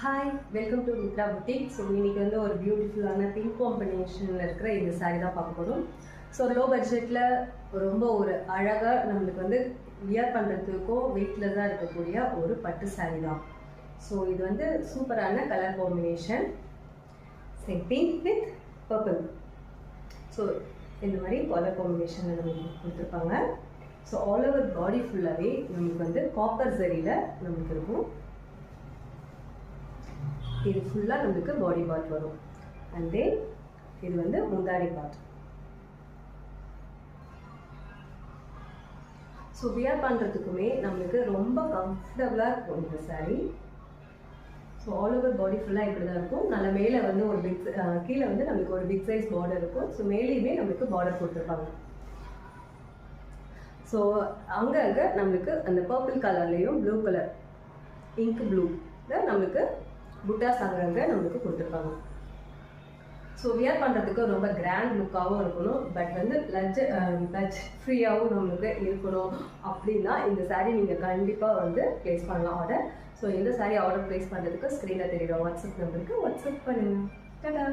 Hi welcome to Mitra boutique. So இன்றைக்கி வந்து ஒரு பியூட்டிஃபுல்லான பிங்க் காம்பினேஷனில் இருக்கிற இந்த சாரீ தான் பார்க்க போகிறோம். ஸோ லோ பட்ஜெட்டில் ரொம்ப ஒரு அழகாக நம்மளுக்கு வந்து வியர் பண்ணுறதுக்கும் வெயிட்லெஸ்ஸாக இருக்கக்கூடிய ஒரு பட்டு சாரீ தான். ஸோ இது வந்து சூப்பரான colour combination, pink with purple. So இந்த மாதிரி கலர் காம்பினேஷனில் நமக்கு கொடுத்துருப்பாங்க. ஸோ ஆல் ஓவர் பாடி ஃபுல்லாகவே நமக்கு வந்து காப்பர் ஜரியில் நமக்கு இருக்கும். இது ஃபுல்லாக நம்மளுக்கு பாடி பார்ட் வரும். அண்ட் தென் இது வந்து முந்தாடி பார்ட். ஸோ வியர் பண்ணுறதுக்குமே நம்மளுக்கு ரொம்ப கம்ஃபர்டபுளாக இருக்கும் இந்த sari. So all over body ஃபுல்லாக இப்படி தான் இருக்கும். நல்ல மேலே வந்து ஒரு பிக் கீழே வந்து நம்மளுக்கு ஒரு பிக் சைஸ் பார்டர் இருக்கும். ஸோ மேலேயுமே நம்மளுக்கு பார்டர் கொடுத்துருப்பாங்க. ஸோ அங்கங்கே நம்மளுக்கு அந்த பர்பிள் கலர்லேயும் ப்ளூ கலர் இங்க் ப்ளூ நம்மளுக்கு புட்டாஸ் அங்கங்கே நம்மளுக்கு கொடுத்துருப்பாங்க. ஸோ வியர் பண்ணுறதுக்கு ரொம்ப கிராண்ட் லுக்காகவும் இருக்கணும், பட் வந்து பட்ஜெட் ஃப்ரீயாகவும் நம்மளுக்கு இருக்கணும் அப்படின்னா இந்த சாரீ நீங்கள் கண்டிப்பாக வந்து ப்ளேஸ் பண்ணலாம் ஆர்டர். ஸோ இந்த சாரீ ஆர்டர் ப்ளேஸ் பண்ணுறதுக்கு ஸ்க்ரீனில் தெரியுற வாட்ஸ்அப் நம்பருக்கு வாட்ஸ்அப் பண்ணுங்கள். டாடா.